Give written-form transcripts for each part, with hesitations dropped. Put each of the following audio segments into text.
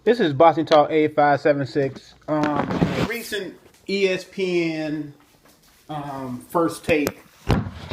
This is Boxing Talk 8576. Recent ESPN First Take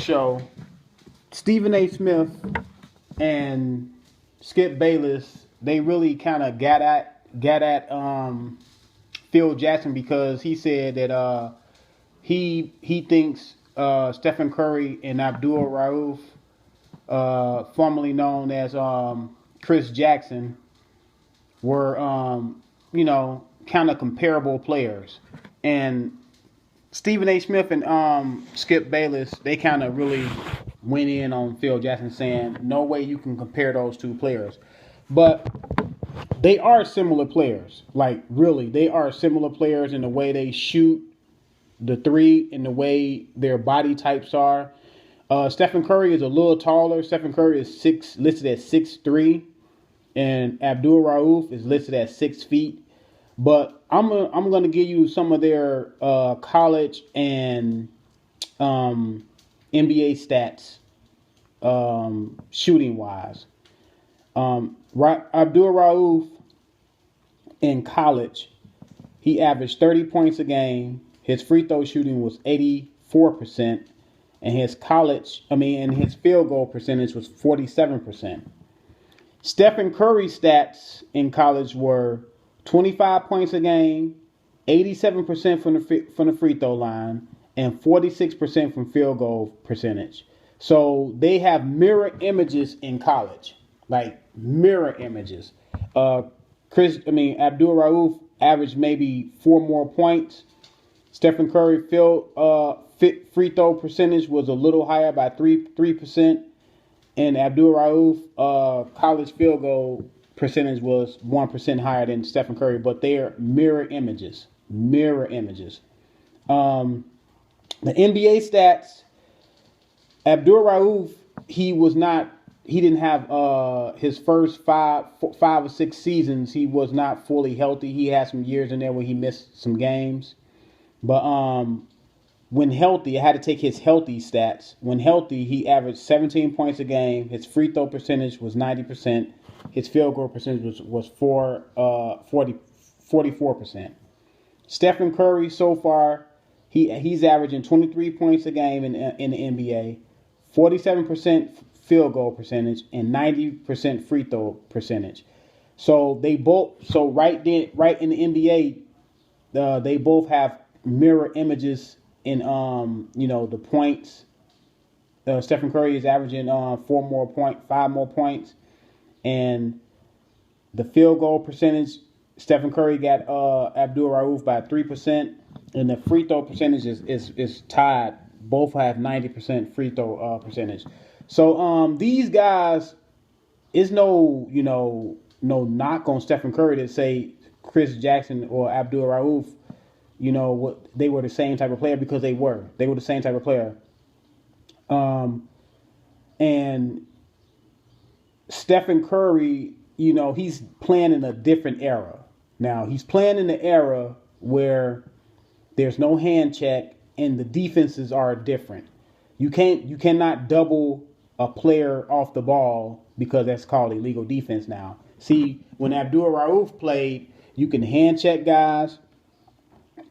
show, Stephen A. Smith and Skip Bayless, they really kind of got at Phil Jackson because he said that he thinks Stephen Curry and Abdul Rauf, formerly known as Chris Jackson, were kind of comparable players. And Stephen A. Smith and Skip Bayless, they kind of really went in on Phil Jackson, saying no way you can compare those two players. But they are similar players. Like, really, they are similar players in the way they shoot the three, in the way their body types are. Stephen Curry is a little taller. Stephen Curry is listed at 6'3", and Abdul Rauf is listed at 6 feet. But I'm gonna give you some of their college and NBA stats, shooting wise. Abdul Rauf in college, he averaged 30 points a game. His free throw shooting was 84%, and his field goal percentage was 47%. Stephen Curry's stats in college were 25 points a game, 87% from the free throw line, and 46% from field goal percentage. So they have mirror images in college, like mirror images. Abdul Rauf averaged maybe 4 more points. Stephen Curry free throw percentage was a little higher by 3%. And Abdul Rauf college field goal percentage was 1% higher than Stephen Curry, but they are mirror images. Mirror images. The NBA stats, Abdul Rauf, he didn't have his first five or six seasons. He was not fully healthy. He had some years in there where he missed some games. But when healthy, I had to take his healthy stats. When healthy, he averaged 17 points a game. His free throw percentage was 90%. His field goal percentage was 44%. Stephen Curry, so far, he's averaging 23 points a game in the NBA, 47% field goal percentage, and 90% free throw percentage. So right in the NBA, they both have mirror images in the points. Stephen Curry is averaging 5 more points, and the field goal percentage, Stephen Curry got Abdul Rauf by 3%, and the free throw percentage is tied. Both have 90% free throw percentage. So these guys, is no knock on Stephen Curry to say Chris Jackson or Abdul Rauf, they were the same type of player, because they were the same type of player. And Stephen Curry, he's playing in a different era. Now, he's playing in the era where there's no hand check and the defenses are different. You cannot double a player off the ball, because that's called illegal defense now. See, when Abdul Rauf played, you can hand check guys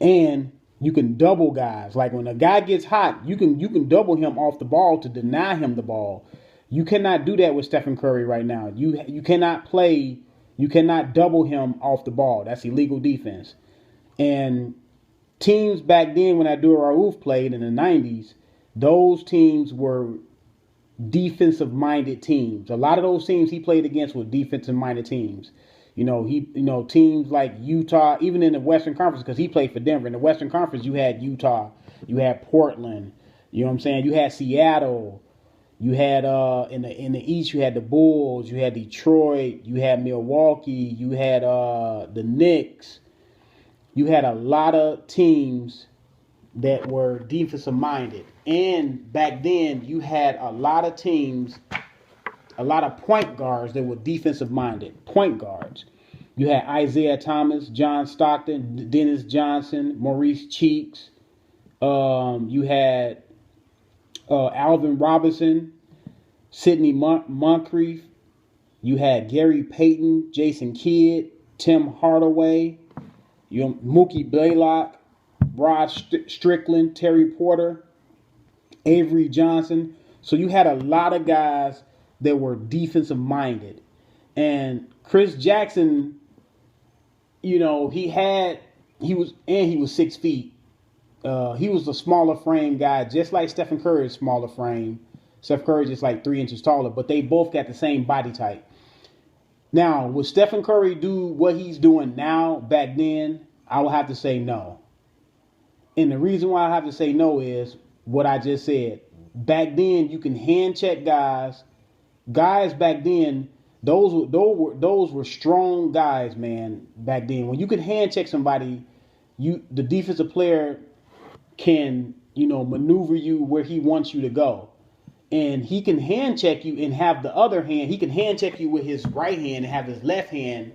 and you can double guys. Like, when a guy gets hot, you can double him off the ball to deny him the ball. You cannot do that with Stephen Curry right now. You cannot double him off the ball. That's illegal defense. And teams back then, when Abdul Rauf played in the 90s, those teams were defensive-minded teams. A lot of those teams he played against were defensive-minded teams. Teams like Utah, even in the Western Conference, because he played for Denver. In the Western Conference, you had Utah, you had Portland, you know what I'm saying? You had Seattle, you had in the East, you had the Bulls, you had Detroit, you had Milwaukee, you had the Knicks. You had a lot of teams that were defensive minded. And back then, you had a lot of teams, a lot of point guards that were defensive minded. Point guards. You had Isaiah Thomas, John Stockton, Dennis Johnson, Maurice Cheeks. You had Alvin Robinson, Sidney Moncrief. You had Gary Payton, Jason Kidd, Tim Hardaway, Mookie Blaylock, Rod Strickland, Terry Porter, Avery Johnson. So you had a lot of guys that were defensive minded. And Chris Jackson, he was 6 feet. He was a smaller frame guy, just like Stephen Curry's smaller frame. Steph Curry just like 3 inches taller, but they both got the same body type. Now, would Stephen Curry do what he's doing now back then? I will have to say no. And the reason why I have to say no is what I just said. Back then, you can hand check guys. Guys back then, those were strong guys, man. Back then, when you could hand check somebody, the defensive player can maneuver you where he wants you to go. And he can hand check you and have the other hand. He can hand check you with his right hand and have his left hand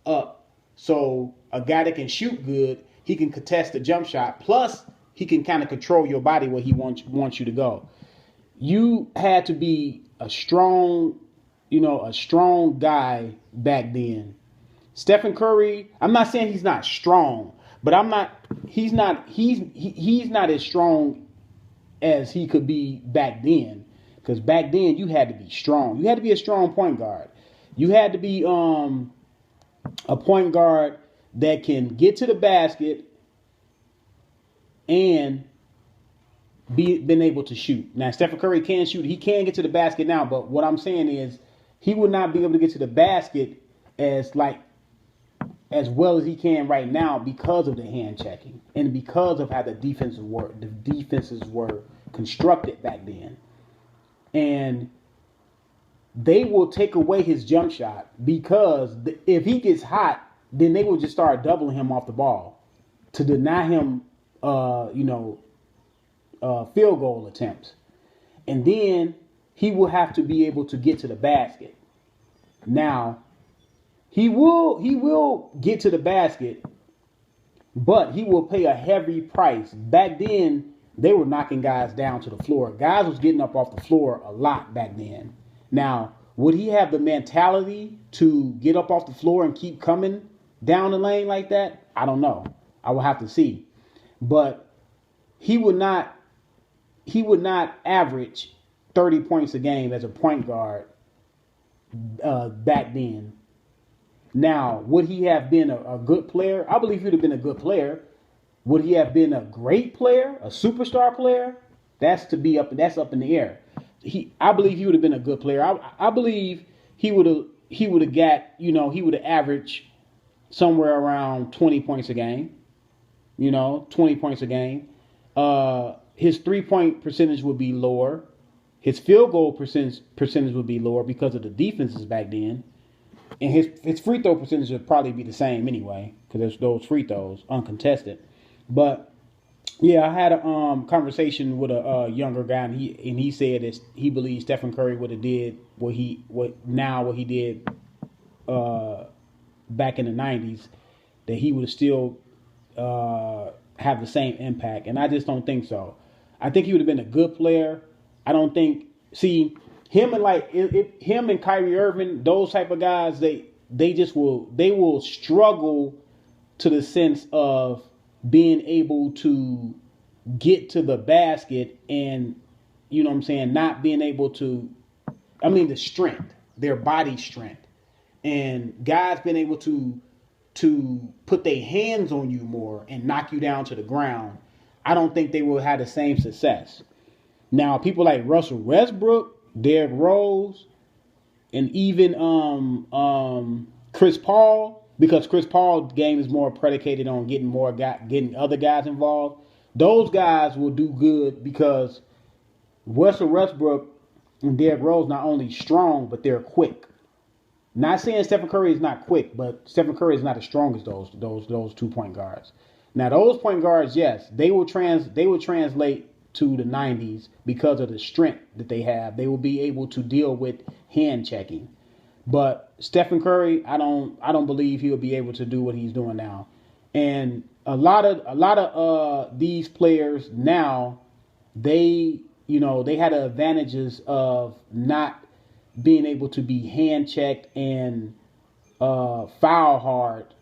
up. So a guy that can shoot good, he can contest the jump shot. Plus, he can kind of control your body where he wants you to go. You had to be a strong guy back then. Stephen Curry, I'm not saying he's not strong, but he's not as strong as he could be back then. Because back then you had to be strong. You had to be a strong point guard. You had to be a point guard that can get to the basket and been able to shoot. Now Stephen Curry can shoot. He can get to the basket now, but what I'm saying is he would not be able to get to the basket as well as he can right now because of the hand checking and because of how the defenses were constructed back then. And they will take away his jump shot because if he gets hot, then they will just start doubling him off the ball to deny him, field goal attempts. And then he will have to be able to get to the basket. Now, he will get to the basket, but he will pay a heavy price. Back then, they were knocking guys down to the floor. Guys was getting up off the floor a lot back then. Now, would he have the mentality to get up off the floor and keep coming down the lane like that? I don't know. I will have to see. But he would not average 30 points a game as a point guard back then. Now, would he have been a good player? I believe he would have been a good player. Would he have been a great player, a superstar player? That's up in the air. I believe he would have been a good player. I believe he would have averaged somewhere around 20 points a game. 20 points a game. His 3-point percentage would be lower. His field goal percentage would be lower because of the defenses back then. And his free throw percentage would probably be the same anyway, because there's those free throws uncontested. But yeah, I had a conversation with a younger guy, and he said that he believes Stephen Curry would have did what he did back in the 90s, that he would have still have the same impact. And I just don't think so. I think he would have been a good player. I don't think him and Kyrie Irving, those type of guys, they will struggle to the sense of being able to get to the basket and, not being able to, the strength, their body strength, and guys being able to put their hands on you more and knock you down to the ground. I don't think they will have the same success. Now, people like Russell Westbrook, Derrick Rose, and even Chris Paul, because Chris Paul's game is more predicated on getting other guys involved. Those guys will do good because Russell Westbrook and Derrick Rose not only strong, but they're quick. Not saying Stephen Curry is not quick, but Stephen Curry is not as strong as those 2-point guards. Now, those point guards, yes, they will translate to the 90s because of the strength that they have. They will be able to deal with hand checking. But Stephen Curry, I don't believe he'll be able to do what he's doing now. And a lot of these players now, they had the advantages of not being able to be hand checked and foul hard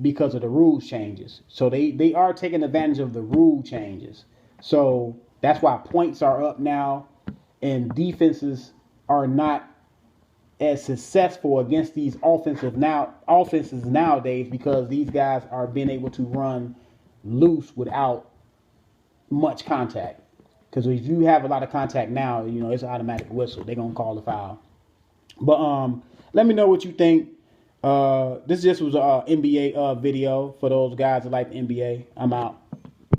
because of the rule changes. So they are taking advantage of the rule changes. So that's why points are up now, and defenses are not as successful against these offenses nowadays, because these guys are being able to run loose without much contact. Because if you have a lot of contact now, it's an automatic whistle. They're gonna call the foul. But let me know what you think. This just was a NBA video for those guys that like the NBA. I'm out.